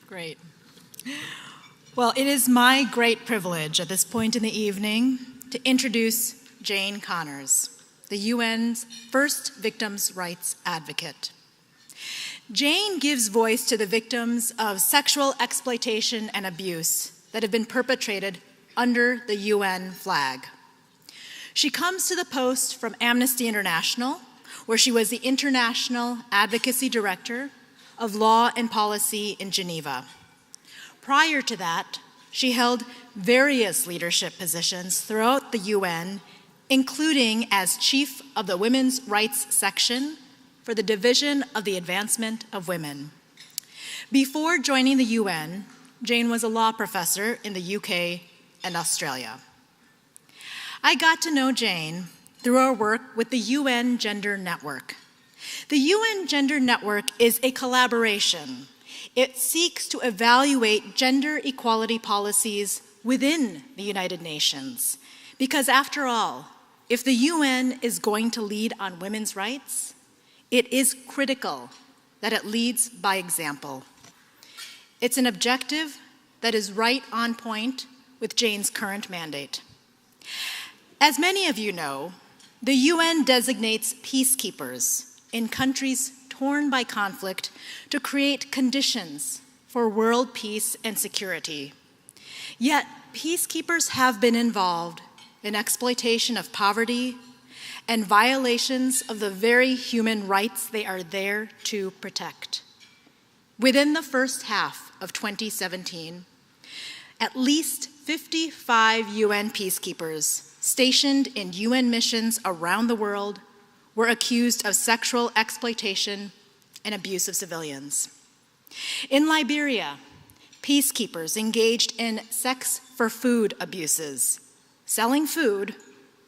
Great. Well, it is my great privilege at this point in the evening to introduce Jane Connors, the UN's first victims' rights advocate. Jane gives voice to the victims of sexual exploitation and abuse that have been perpetrated under the UN flag. She comes to the post from Amnesty International, where she was the International Advocacy Director of Law and Policy in Geneva. Prior to that, she held various leadership positions throughout the UN, including as chief of the Women's Rights Section for the Division of the Advancement of Women. Before joining the UN, Jane was a law professor in the UK and Australia. I got to know Jane through our work with the UN Gender Network. The UN Gender Network is a collaboration. It seeks to evaluate gender equality policies within the United Nations. Because after all, if the UN is going to lead on women's rights, it is critical that it leads by example. It's an objective that is right on point with Jane's current mandate. As many of you know, the UN designates peacekeepers in countries torn by conflict to create conditions for world peace and security. Yet, peacekeepers have been involved in exploitation of poverty and violations of the very human rights they are there to protect. Within the first half of 2017, at least 55 UN peacekeepers stationed in UN missions around the world were accused of sexual exploitation and abuse of civilians. In Liberia, peacekeepers engaged in sex for food abuses, selling food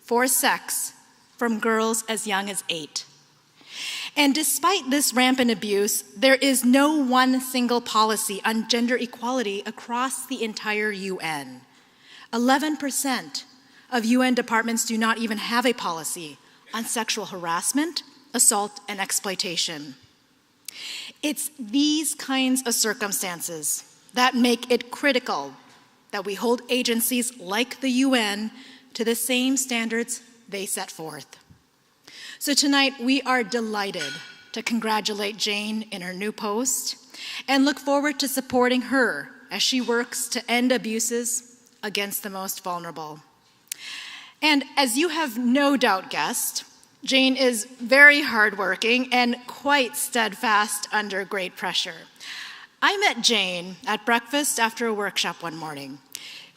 for sex from girls as young as 8. And despite this rampant abuse, there is no one single policy on gender equality across the entire UN. 11% of UN departments do not even have a policy on sexual harassment, assault, and exploitation. It's these kinds of circumstances that make it critical that we hold agencies like the UN to the same standards they set forth. So tonight, we are delighted to congratulate Jane in her new post and look forward to supporting her as she works to end abuses against the most vulnerable. And as you have no doubt guessed, Jane is very hardworking and quite steadfast under great pressure. I met Jane at breakfast after a workshop one morning.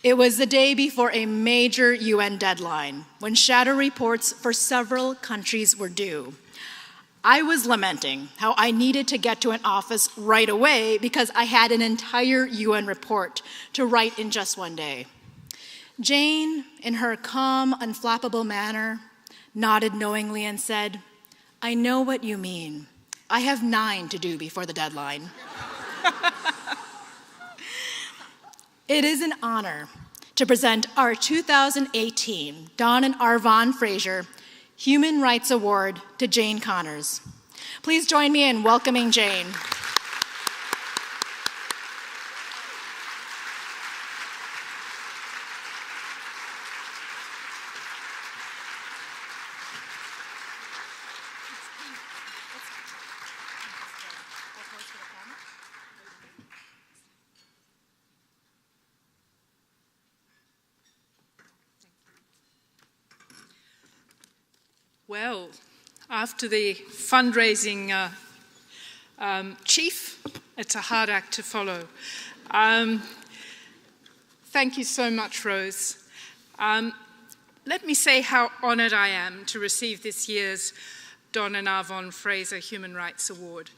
It was the day before a major UN deadline, when shadow reports for several countries were due. I was lamenting how I needed to get to an office right away because I had an entire UN report to write in just one day. Jane, in her calm, unflappable manner, nodded knowingly and said, "I know what you mean. I have 9 to do before the deadline." It is an honor to present our 2018 Dawn and Arvon Fraser Human Rights Award to Jane Connors. Please join me in welcoming Jane. Well, after the fundraising chief, it's a hard act to follow. Thank you so much, Rose. Let me say how honoured I am to receive this year's Dawn and Arvon Fraser Human Rights Award.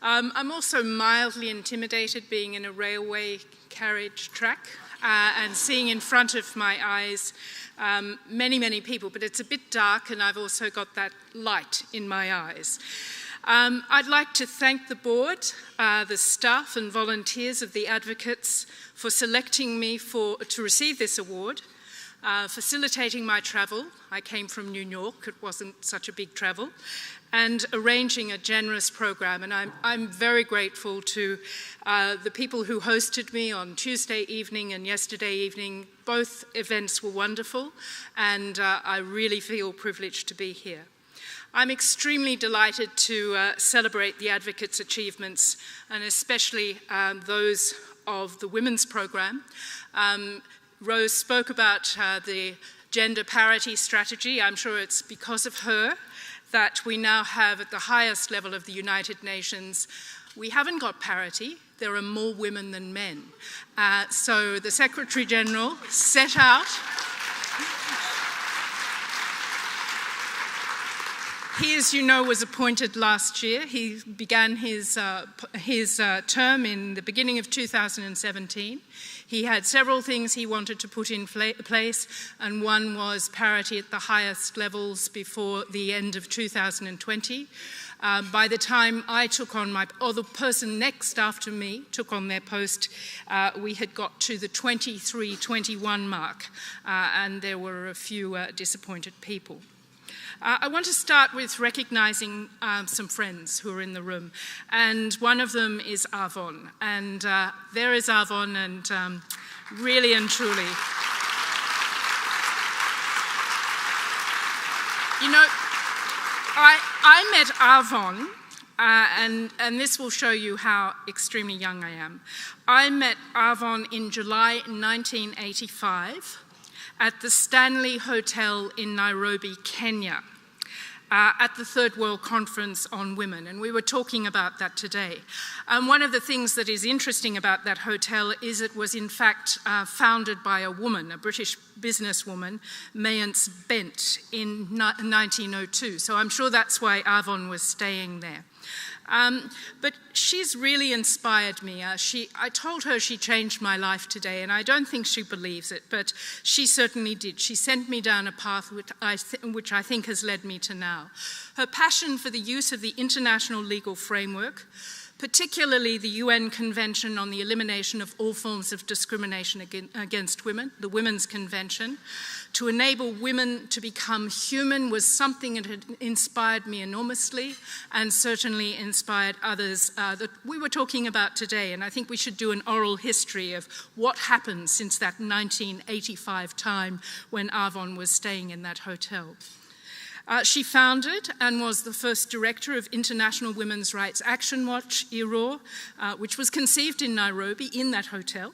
I'm also mildly intimidated being in a railway carriage track and seeing in front of my eyes many people, but it's a bit dark and I've also got that light in my eyes. I'd like to thank the board, the staff and volunteers of the Advocates for selecting me to receive this award. facilitating my travel. I came from New York, it wasn't such a big travel, and arranging a generous program. And I'm very grateful to the people who hosted me on Tuesday evening and yesterday evening. Both events were wonderful, and I really feel privileged to be here. I'm extremely delighted to celebrate the Advocates' achievements, and especially those of the women's program. Rose spoke about the gender parity strategy. I'm sure it's because of her that we now have at the highest level of the United Nations, we haven't got parity, there are more women than men. So the Secretary General set out. He, as you know, was appointed last year. He began his term in the beginning of 2017. He had several things he wanted to put in place, and one was parity at the highest levels before the end of 2020. By the time I took on the person next after me took on their post, we had got to the 23-21 mark, and there were a few disappointed people. I want to start with recognising some friends who are in the room, and one of them is Avon. And there is Avon, and really and truly, you know, I met Avon, and this will show you how extremely young I am. I met Avon in July 1985 at the Stanley Hotel in Nairobi, Kenya, at the Third World Conference on Women, and we were talking about that today. And one of the things that is interesting about that hotel is it was in fact founded by a woman, a British businesswoman, Mayence Bent, in 1902. So I'm sure that's why Avon was staying there. But she's really inspired me. I told her she changed my life today, and I don't think she believes it, but she certainly did. She sent me down a path which I think has led me to now. Her passion for the use of the international legal framework, particularly the UN Convention on the Elimination of All Forms of Discrimination Against Women, the Women's Convention, to enable women to become human was something that had inspired me enormously and certainly inspired others that we were talking about today. And I think we should do an oral history of what happened since that 1985 time when Avon was staying in that hotel. She founded and was the first director of International Women's Rights Action Watch, IRO, which was conceived in Nairobi in that hotel.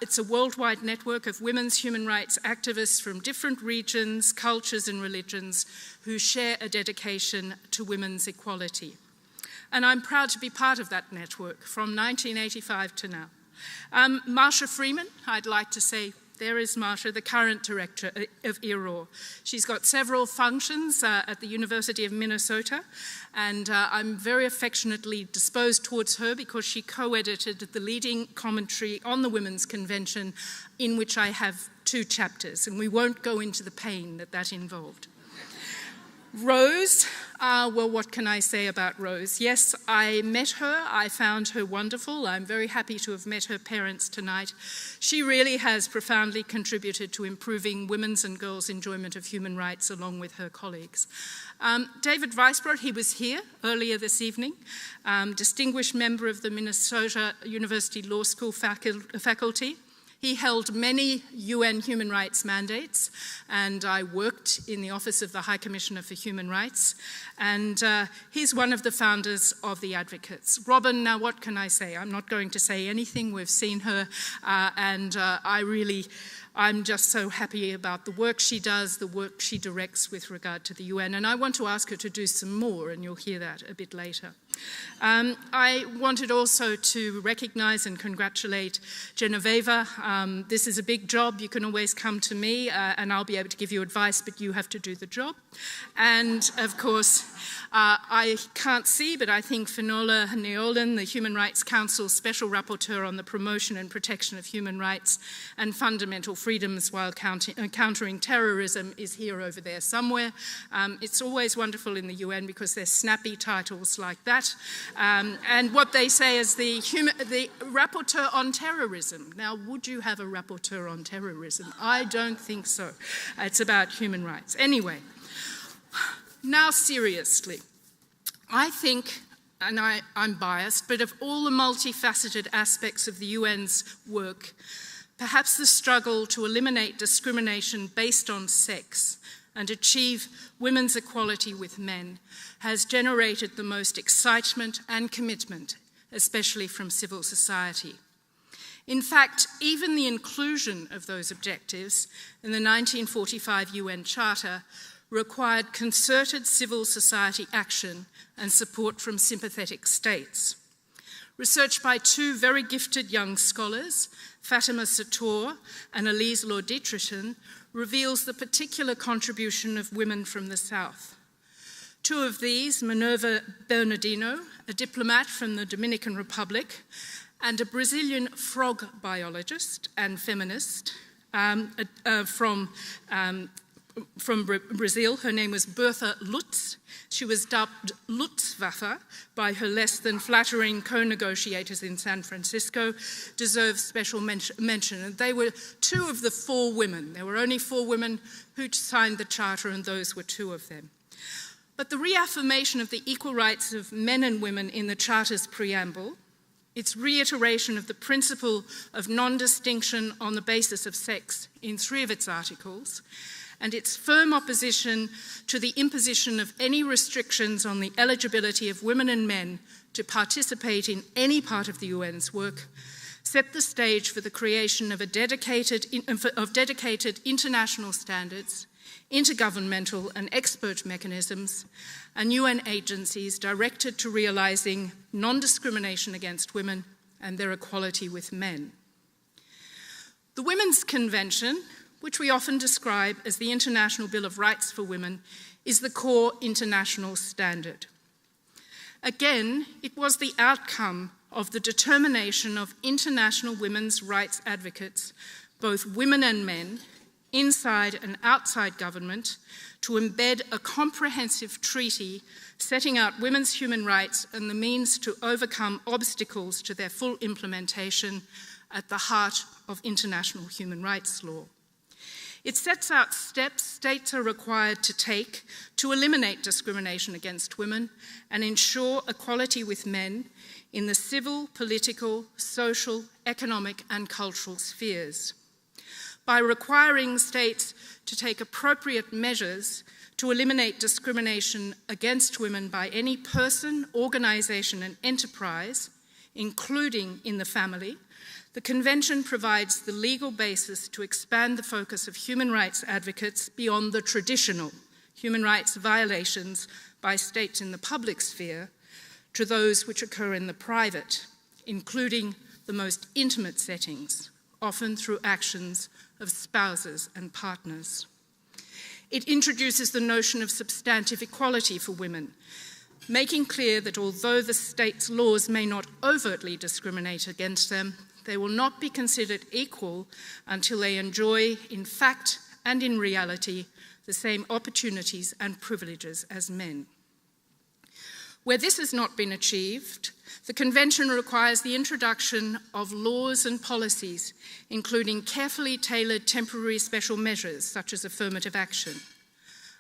It's a worldwide network of women's human rights activists from different regions, cultures and religions who share a dedication to women's equality. And I'm proud to be part of that network from 1985 to now. Marsha Freeman, I'd like to say, there is Marsha, the current director of IRO. She's got several functions at the University of Minnesota, and I'm very affectionately disposed towards her because she co-edited the leading commentary on the Women's Convention, in which I have 2 chapters, and we won't go into the pain that involved. Rose, well, what can I say about Rose? Yes, I met her. I found her wonderful. I'm very happy to have met her parents tonight. She really has profoundly contributed to improving women's and girls' enjoyment of human rights along with her colleagues. David Weisbrot, he was here earlier this evening, distinguished member of the Minnesota University Law School faculty. He held many UN human rights mandates, and I worked in the Office of the High Commissioner for Human Rights, and he's one of the founders of the Advocates. Robin, now what can I say? I'm not going to say anything. We've seen her, and I'm just so happy about the work she does, the work she directs with regard to the UN, and I want to ask her to do some more, and you'll hear that a bit later. I wanted also to recognise and congratulate Genoveva. This is a big job. You can always come to me and I'll be able to give you advice, but you have to do the job. And of course, I can't see, but I think Finola Neolin, the Human Rights Council Special Rapporteur on the Promotion and Protection of Human Rights and Fundamental freedoms while countering terrorism is here over there somewhere. It's always wonderful in the UN because there's snappy titles like that. And what they say is the rapporteur on terrorism. Now, would you have a rapporteur on terrorism? I don't think so. It's about human rights. Anyway, now seriously, I think, and I'm biased, but of all the multifaceted aspects of the UN's work, perhaps the struggle to eliminate discrimination based on sex and achieve women's equality with men has generated the most excitement and commitment, especially from civil society. In fact, even the inclusion of those objectives in the 1945 UN Charter required concerted civil society action and support from sympathetic states. Research by two very gifted young scholars, Fatima Sator and Elise Lord-Dietrichen, reveals the particular contribution of women from the South. Two of these, Minerva Bernardino, a diplomat from the Dominican Republic, and a Brazilian frog biologist and feminist from Brazil. Her name was Bertha Lutz. She was dubbed Lutzwaffe by her less than flattering co-negotiators in San Francisco, deserves special mention. And they were two of the four women. There were only four women who signed the Charter, and those were two of them. But the reaffirmation of the equal rights of men and women in the Charter's preamble, its reiteration of the principle of non-distinction on the basis of sex in 3 of its articles, and its firm opposition to the imposition of any restrictions on the eligibility of women and men to participate in any part of the UN's work, set the stage for the creation of dedicated international standards, intergovernmental and expert mechanisms, and UN agencies directed to realising non-discrimination against women and their equality with men. The Women's Convention, which we often describe as the International Bill of Rights for Women, is the core international standard. Again, it was the outcome of the determination of international women's rights advocates, both women and men, inside and outside government, to embed a comprehensive treaty setting out women's human rights and the means to overcome obstacles to their full implementation at the heart of international human rights law. It sets out steps states are required to take to eliminate discrimination against women and ensure equality with men in the civil, political, social, economic, and cultural spheres. By requiring states to take appropriate measures to eliminate discrimination against women by any person, organisation, and enterprise, including in the family, the Convention provides the legal basis to expand the focus of human rights advocates beyond the traditional human rights violations by states in the public sphere to those which occur in the private, including the most intimate settings, often through actions of spouses and partners. It introduces the notion of substantive equality for women, making clear that although the state's laws may not overtly discriminate against them, they will not be considered equal until they enjoy, in fact and in reality, the same opportunities and privileges as men. Where this has not been achieved, the Convention requires the introduction of laws and policies, including carefully tailored temporary special measures, such as affirmative action.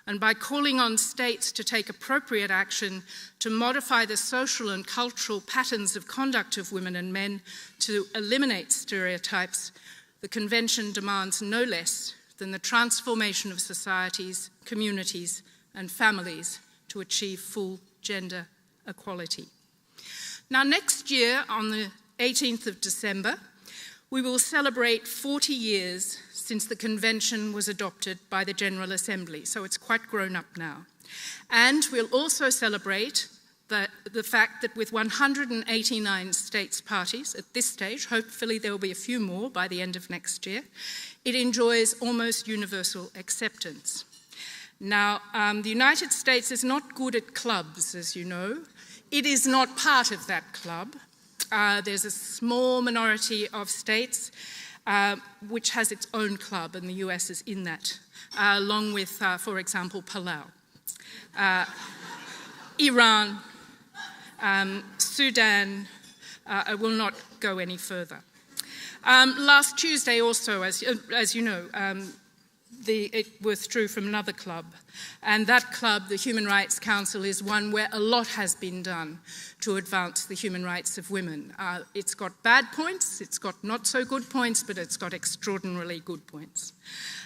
And by calling on states to take appropriate action to modify the social and cultural patterns of conduct of women and men to eliminate stereotypes, the Convention demands no less than the transformation of societies, communities, and families to achieve full gender equality. Now, next year, on the 18th of December, we will celebrate 40 years since the Convention was adopted by the General Assembly, so it's quite grown up now. And we'll also celebrate the fact that with 189 states parties at this stage, hopefully there will be a few more by the end of next year, it enjoys almost universal acceptance. Now, the United States is not good at clubs, as you know. It is not part of that club. There's a small minority of states which has its own club, and the US is in that, along with, for example, Palau, Iran, Sudan. I will not go any further. Last Tuesday also, as you know, it withdrew from another club. And that club, the Human Rights Council, is one where a lot has been done to advance the human rights of women. It's got bad points, it's got not so good points, but it's got extraordinarily good points.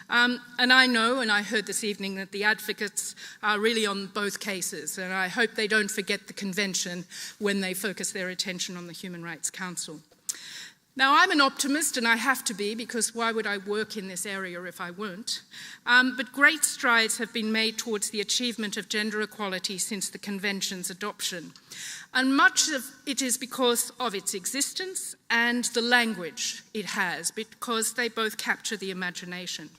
And I know, and I heard this evening, that the advocates are really on both cases, and I hope they don't forget the convention when they focus their attention on the Human Rights Council. Now, I'm an optimist, and I have to be, because why would I work in this area if I weren't? But great strides have been made towards the achievement of gender equality since the Convention's adoption. And much of it is because of its existence and the language it has, because they both capture the imagination.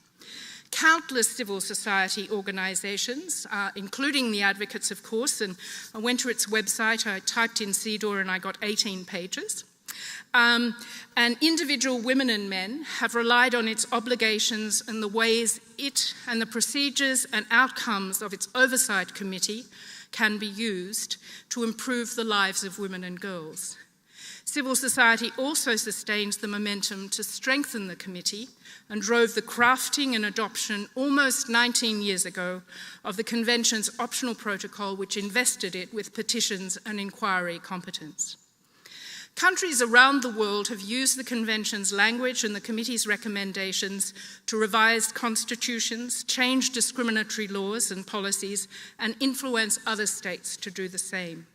Countless civil society organisations, including the advocates, of course, and I went to its website, I typed in CEDAW and I got 18 pages. And individual women and men have relied on its obligations and the ways it and the procedures and outcomes of its oversight committee can be used to improve the lives of women and girls. Civil society also sustained the momentum to strengthen the committee and drove the crafting and adoption almost 19 years ago of the Convention's optional protocol, which invested it with petitions and inquiry competence. Countries around the world have used the Convention's language and the Committee's recommendations to revise constitutions, change discriminatory laws and policies, and influence other states to do the same.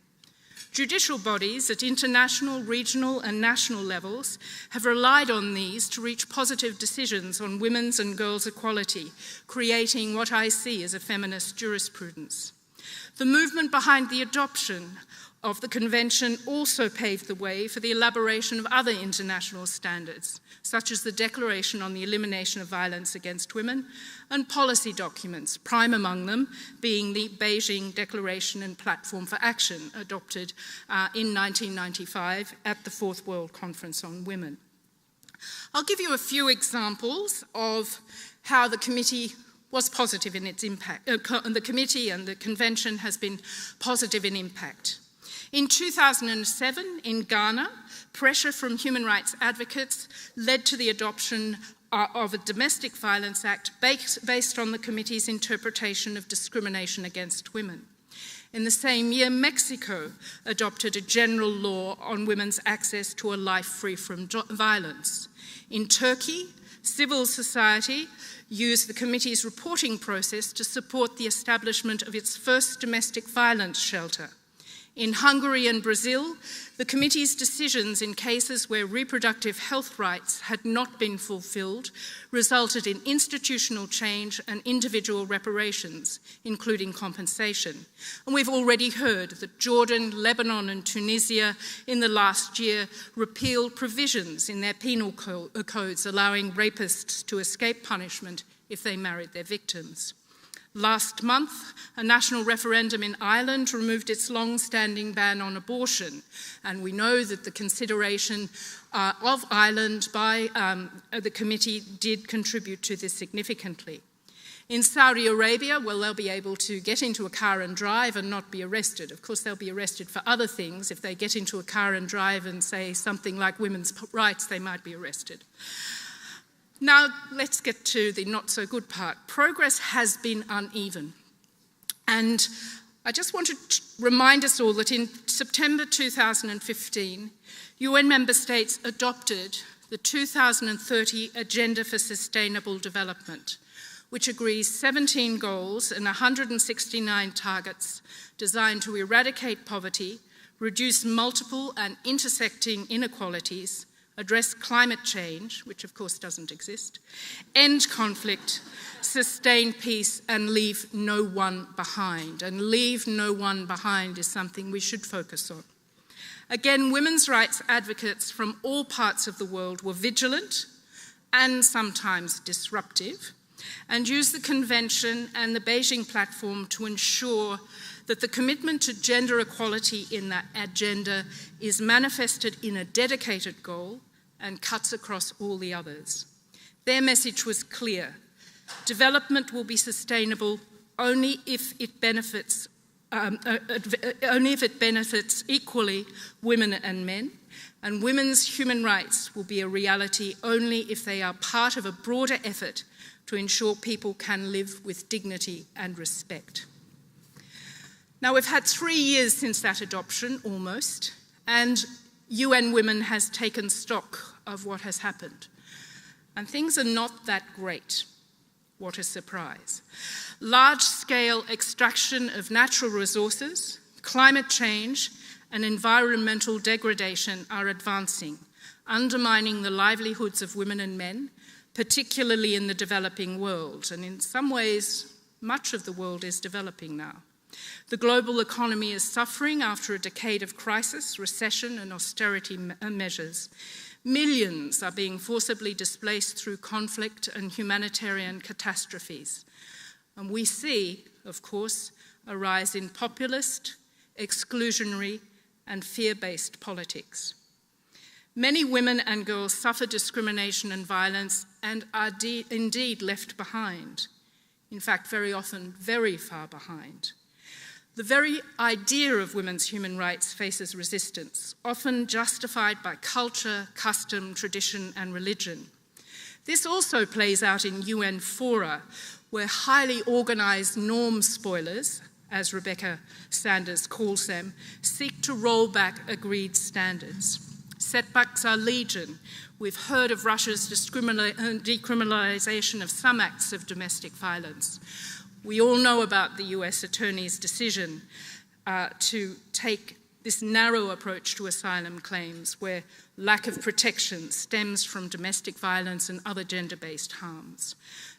Judicial bodies at international, regional, and national levels have relied on these to reach positive decisions on women's and girls' equality, creating what I see as a feminist jurisprudence. The movement behind the adoption of the Convention also paved the way for the elaboration of other international standards, such as the Declaration on the Elimination of Violence Against Women and policy documents, prime among them being the Beijing Declaration and Platform for Action, adopted in 1995 at the Fourth World Conference on Women. I'll give you a few examples of how the committee was positive in its impact. The committee and the Convention has been positive in impact. In 2007, in Ghana, pressure from human rights advocates led to the adoption of a Domestic Violence Act based on the committee's interpretation of discrimination against women. In the same year, Mexico adopted a general law on women's access to a life free from violence. In Turkey, civil society used the committee's reporting process to support the establishment of its first domestic violence shelter. In Hungary and Brazil, the committee's decisions in cases where reproductive health rights had not been fulfilled resulted in institutional change and individual reparations, including compensation. And we've already heard that Jordan, Lebanon, and Tunisia in the last year repealed provisions in their penal codes allowing rapists to escape punishment if they married their victims. Last month, a national referendum in Ireland removed its long-standing ban on abortion, and we know that the consideration of Ireland by the committee did contribute to this significantly. In Saudi Arabia, well, they'll be able to get into a car and drive and not be arrested. Of course, they'll be arrested for other things. If they get into a car and drive and say something like women's rights, they might be arrested. Now, let's get to the not-so-good part. Progress has been uneven. And I just want to remind us all that in September 2015, UN member states adopted the 2030 Agenda for Sustainable Development, which agrees 17 goals and 169 targets designed to eradicate poverty, reduce multiple and intersecting inequalities, address climate change, which of course doesn't exist, end conflict, sustain peace, and leave no one behind. And leave no one behind is something we should focus on. Again, women's rights advocates from all parts of the world were vigilant and sometimes disruptive, and used the Convention and the Beijing platform to ensure that the commitment to gender equality in that agenda is manifested in a dedicated goal and cuts across all the others. Their message was clear. Development will be sustainable only if it benefits equally women and men, and women's human rights will be a reality only if they are part of a broader effort to ensure people can live with dignity and respect. Now, we've had 3 years since that adoption, almost, and UN Women has taken stock of what has happened. And things are not that great. What a surprise. Large-scale extraction of natural resources, climate change, and environmental degradation are advancing, undermining the livelihoods of women and men, particularly in the developing world. And in some ways, much of the world is developing now. The global economy is suffering after a decade of crisis, recession, and austerity measures. Millions are being forcibly displaced through conflict and humanitarian catastrophes. And we see, of course, a rise in populist, exclusionary, and fear-based politics. Many women and girls suffer discrimination and violence and are indeed left behind. In fact, very often, very far behind. The very idea of women's human rights faces resistance, often justified by culture, custom, tradition, and religion. This also plays out in UN fora, where highly organised norm spoilers, as Rebecca Sanders calls them, seek to roll back agreed standards. Setbacks are legion. We've heard of Russia's decriminalisation of some acts of domestic violence. We all know about the US Attorney's decision to take this narrow approach to asylum claims, where lack of protection stems from domestic violence and other gender-based harms.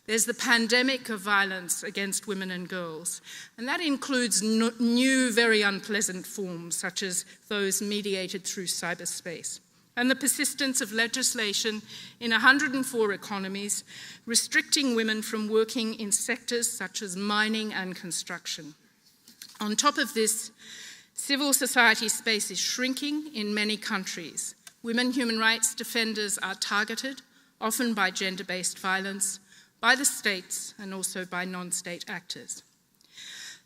There's the pandemic of violence against women and girls, and that includes new, very unpleasant forms, such as those mediated through cyberspace, and the persistence of legislation in 104 economies restricting women from working in sectors such as mining and construction. On top of this, civil society space is shrinking in many countries. Women human rights defenders are targeted, often by gender-based violence, by the states and also by non-state actors.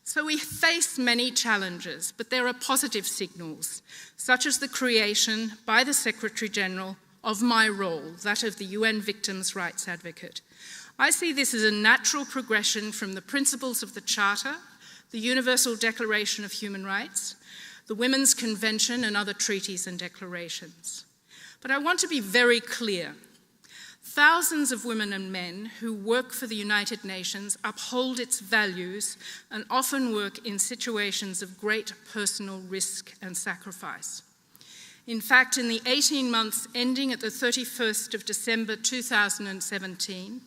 So we face many challenges, but there are positive signals, such as the creation by the Secretary-General of my role, that of the UN Victims' Rights Advocate. I see this as a natural progression from the principles of the Charter, the Universal Declaration of Human Rights, the Women's Convention, and other treaties and declarations. But I want to be very clear. Thousands of women and men who work for the United Nations uphold its values and often work in situations of great personal risk and sacrifice. In fact, in the 18 months ending at the 31st of December 2017,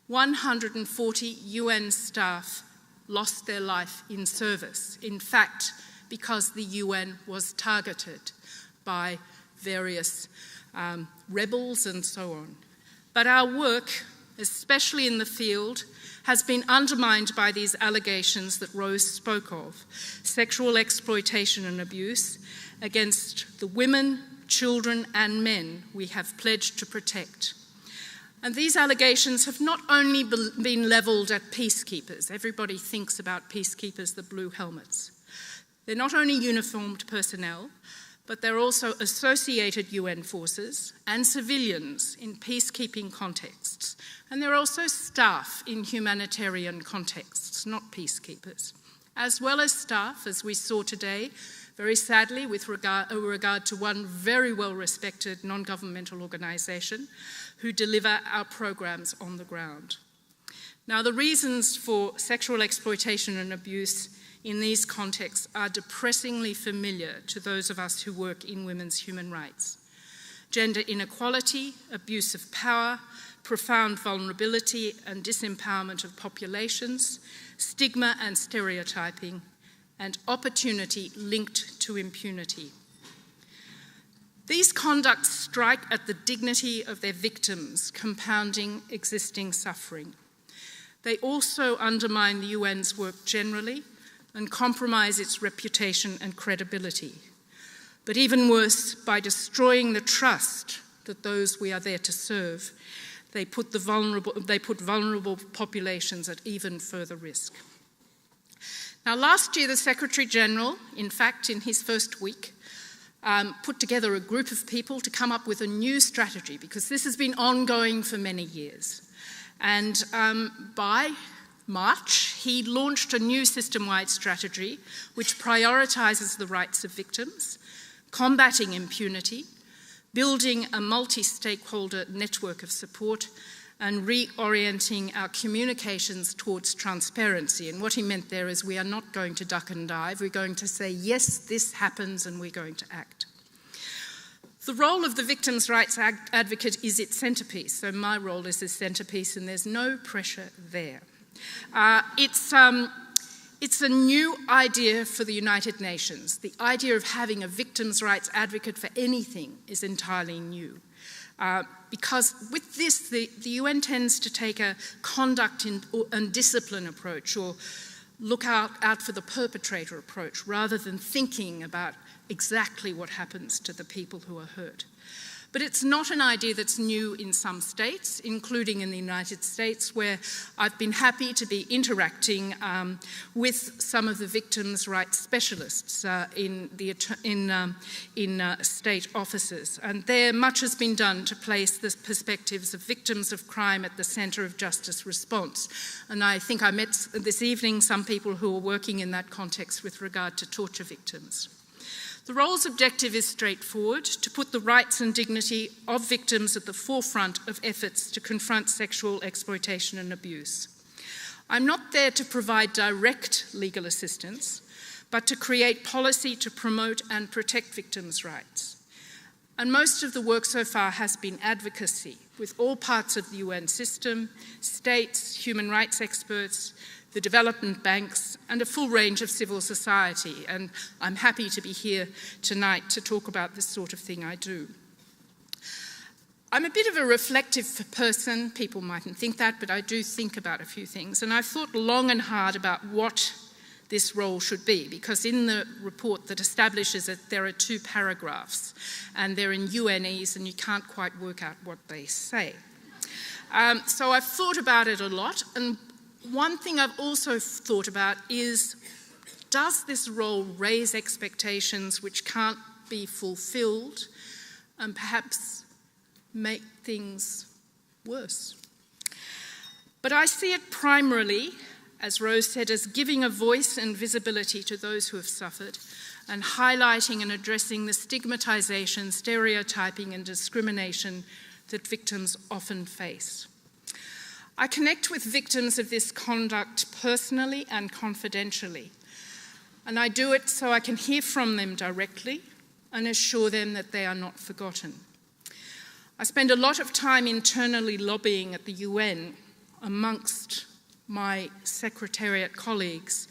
140 UN staff lost their life in service. In fact, because the UN was targeted by various rebels and so on. But our work, especially in the field, has been undermined by these allegations that Rose spoke of: sexual exploitation and abuse against the women, children, and men we have pledged to protect. And these allegations have not only been levelled at peacekeepers. Everybody thinks about peacekeepers, the blue helmets. They're not only uniformed personnel, but they're also associated UN forces and civilians in peacekeeping contexts. And they're also staff in humanitarian contexts, not peacekeepers, as well as staff, as we saw today, very sadly, with regard to one very well-respected non-governmental organisation who deliver our programs on the ground. Now, the reasons for sexual exploitation and abuse in these contexts are depressingly familiar to those of us who work in women's human rights. Gender inequality, abuse of power, profound vulnerability and disempowerment of populations, stigma and stereotyping, and opportunity linked to impunity. These conducts strike at the dignity of their victims, compounding existing suffering. They also undermine the UN's work generally and compromise its reputation and credibility. But even worse, by destroying the trust that those we are there to serve, they put vulnerable populations at even further risk. Now, last year, the Secretary General, in fact, in his first week, put together a group of people to come up with a new strategy, because this has been ongoing for many years. And by March, he launched a new system-wide strategy which prioritises the rights of victims, combating impunity, building a multi-stakeholder network of support, and reorienting our communications towards transparency. And what he meant there is we are not going to duck and dive. We're going to say, yes, this happens, and we're going to act. The role of the victims' rights advocate is its centrepiece. So my role is this centrepiece, and there's no pressure there. It's a new idea for the United Nations. The idea of having a victims' rights advocate for anything is entirely new. Because with this, the UN tends to take a conduct and discipline approach, or look out for the perpetrator approach, rather than thinking about exactly what happens to the people who are hurt. But it's not an idea that's new in some states, including in the United States, where I've been happy to be interacting with some of the victims' rights specialists in state offices. And there, much has been done to place the perspectives of victims of crime at the centre of justice response. And I think I met this evening some people who are working in that context with regard to torture victims. The role's objective is straightforward: to put the rights and dignity of victims at the forefront of efforts to confront sexual exploitation and abuse. I'm not there to provide direct legal assistance, but to create policy to promote and protect victims' rights. And most of the work so far has been advocacy, with all parts of the UN system, states, human rights experts, the development banks, and a full range of civil society. And I'm happy to be here tonight to talk about this sort of thing I do. I'm a bit of a reflective person. People mightn't think that, but I do think about a few things. And I've thought long and hard about what this role should be, because in the report that establishes it, there are 2 paragraphs, and they're in UNese, and you can't quite work out what they say. So I've thought about it a lot, and one thing I've also thought about is, does this role raise expectations which can't be fulfilled and perhaps make things worse? But I see it primarily, as Rose said, as giving a voice and visibility to those who have suffered, and highlighting and addressing the stigmatisation, stereotyping and discrimination that victims often face. I connect with victims of this conduct personally and confidentially, and I do it so I can hear from them directly and assure them that they are not forgotten. I spend a lot of time internally lobbying at the UN amongst my secretariat colleagues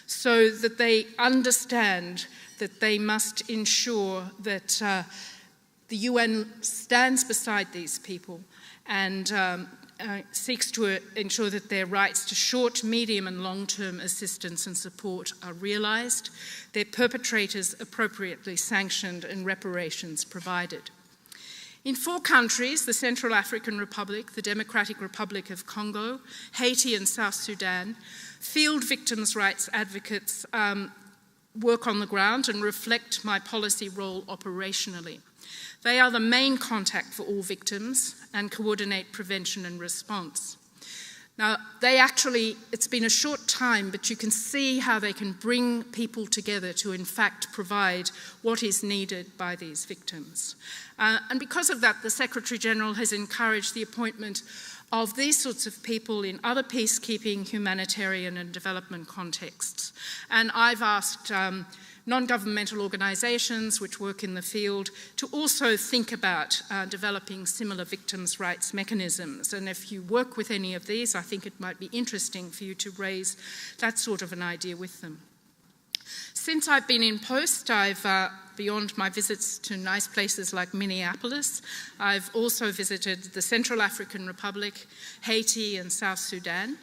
so that they understand that they must ensure that the UN stands beside these people and seeks to ensure that their rights to short, medium and long-term assistance and support are realised, their perpetrators appropriately sanctioned and reparations provided. In 4 countries, the Central African Republic, the Democratic Republic of Congo, Haiti and South Sudan, field victims' rights advocates work on the ground and reflect my policy role operationally. They are the main contact for all victims and coordinate prevention and response. Now, it's been a short time, but you can see how they can bring people together to, in fact, provide what is needed by these victims. And because of that, the Secretary-General has encouraged the appointment of these sorts of people in other peacekeeping, humanitarian and development contexts. And I've asked non-governmental organisations which work in the field to also think about developing similar victims' rights mechanisms. And if you work with any of these, I think it might be interesting for you to raise that sort of an idea with them. Since I've been in post, I've, beyond my visits to nice places like Minneapolis, I've also visited the Central African Republic, Haiti and South Sudan.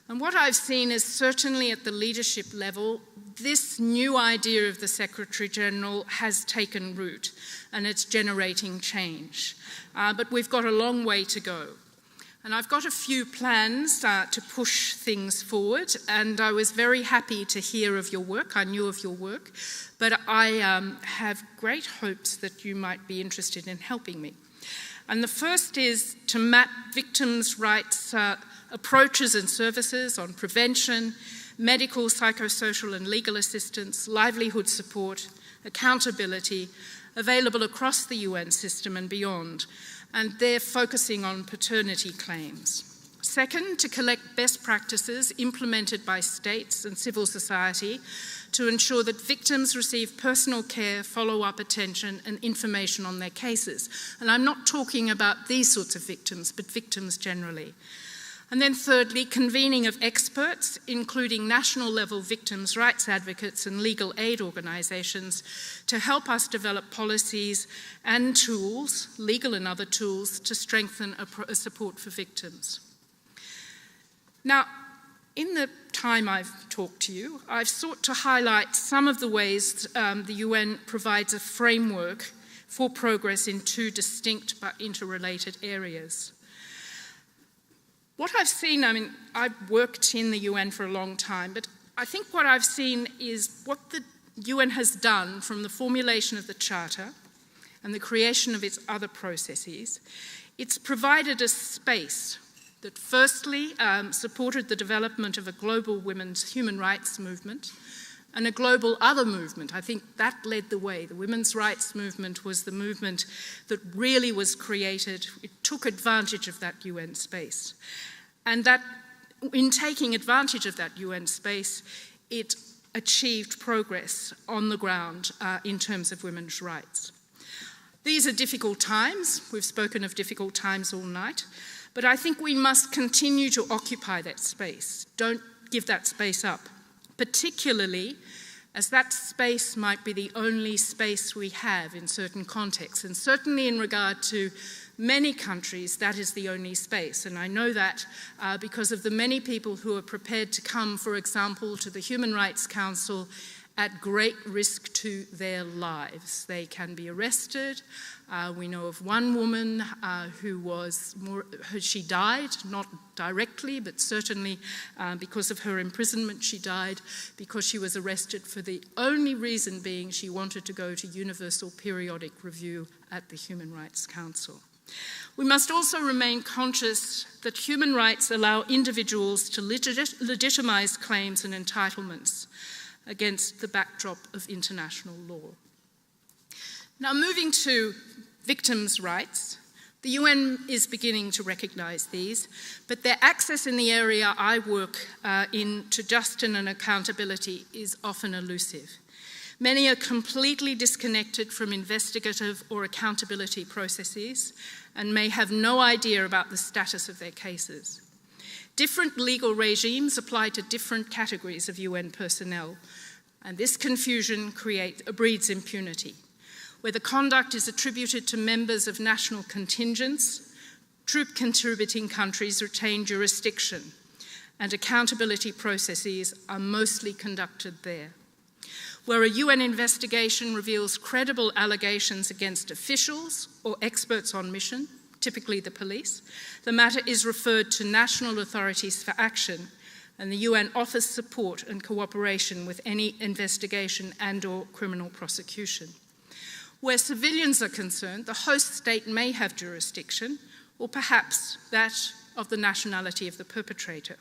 And what I've seen is certainly at the leadership level, this new idea of the Secretary General has taken root and it's generating change. But we've got a long way to go. And I've got a few plans to push things forward, and I was very happy to hear of your work. I knew of your work, but I have great hopes that you might be interested in helping me. And the first is to map victims' rights approaches and services on prevention, medical, psychosocial and legal assistance, livelihood support, accountability, available across the UN system and beyond, and they're focusing on paternity claims. Second, to collect best practices implemented by states and civil society to ensure that victims receive personal care, follow-up attention and information on their cases. And I'm not talking about these sorts of victims, but victims generally. And then thirdly, convening of experts, including national level victims' rights advocates and legal aid organisations, to help us develop policies and tools, legal and other tools, to strengthen a support for victims. Now, in the time I've talked to you, I've sought to highlight some of the ways the UN provides a framework for progress in two distinct but interrelated areas. What I've seen, I've worked in the UN for a long time, but I think what I've seen is what the UN has done from the formulation of the Charter and the creation of its other processes. It's provided a space that firstly supported the development of a global women's human rights movement and a global other movement. I think that led the way. The women's rights movement was the movement that really was created. It took advantage of that UN space. And that in taking advantage of that UN space, it achieved progress on the ground in terms of women's rights. These are difficult times. We've spoken of difficult times all night. But I think we must continue to occupy that space. Don't give that space up, particularly as that space might be the only space we have in certain contexts. And certainly in regard to many countries, that is the only space. And I know that because of the many people who are prepared to come, for example, to the Human Rights Council at great risk to their lives. They can be arrested. We know of one woman she died, not directly, but certainly because of her imprisonment, she died because she was arrested for the only reason being she wanted to go to universal periodic review at the Human Rights Council. We must also remain conscious that human rights allow individuals to legitimize claims and entitlements against the backdrop of international law. Now, moving to victims' rights, the UN is beginning to recognize these, but their access in the area I work in to justice and accountability is often elusive. Many are completely disconnected from investigative or accountability processes and may have no idea about the status of their cases. Different legal regimes apply to different categories of UN personnel, and this confusion breeds impunity, where the conduct is attributed to members of national contingents, troop-contributing countries retain jurisdiction, and accountability processes are mostly conducted there. Where a UN investigation reveals credible allegations against officials or experts on mission, typically the police, the matter is referred to national authorities for action, and the UN offers support and cooperation with any investigation and/or criminal prosecution. Where civilians are concerned, the host state may have jurisdiction, or perhaps that of the nationality of the perpetrator.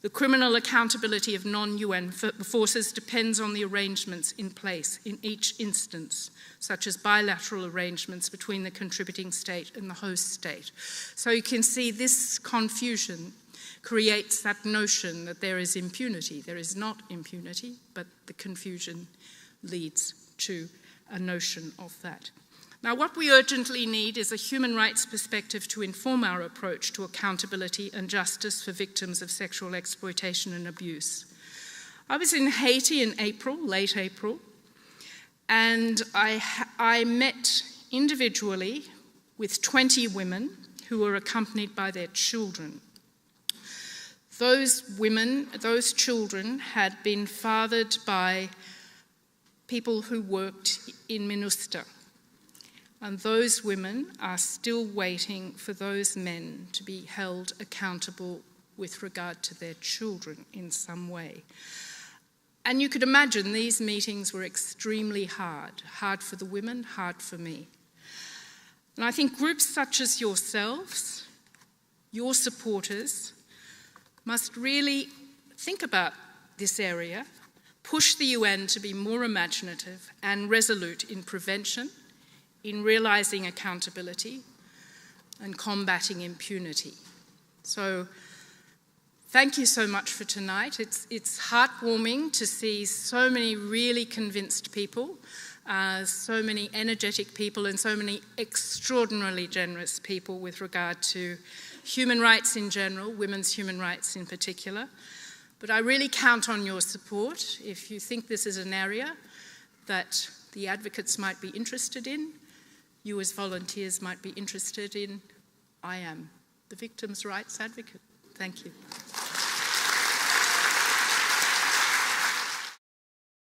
The criminal accountability of non-UN forces depends on the arrangements in place in each instance, such as bilateral arrangements between the contributing state and the host state. So you can see this confusion creates that notion that there is impunity. There is not impunity, but the confusion leads to a notion of that. Now, what we urgently need is a human rights perspective to inform our approach to accountability and justice for victims of sexual exploitation and abuse. I was in Haiti in April, late April, and I met individually with 20 women who were accompanied by their children. those women, those children had been fathered by people who worked in MINUSTAH. And those women are still waiting for those men to be held accountable with regard to their children in some way. And you could imagine these meetings were extremely hard for the women, hard for me. And I think groups such as yourselves, your supporters, must really think about this area, push the UN to be more imaginative and resolute in prevention, in realising accountability and combating impunity. So thank you so much for tonight. It's heartwarming to see so many really convinced people, so many energetic people and so many extraordinarily generous people with regard to human rights in general, women's human rights in particular. But I really count on your support if you think this is an area that the advocates might be interested in, you as volunteers might be interested in. I am the victims' rights advocate. Thank you.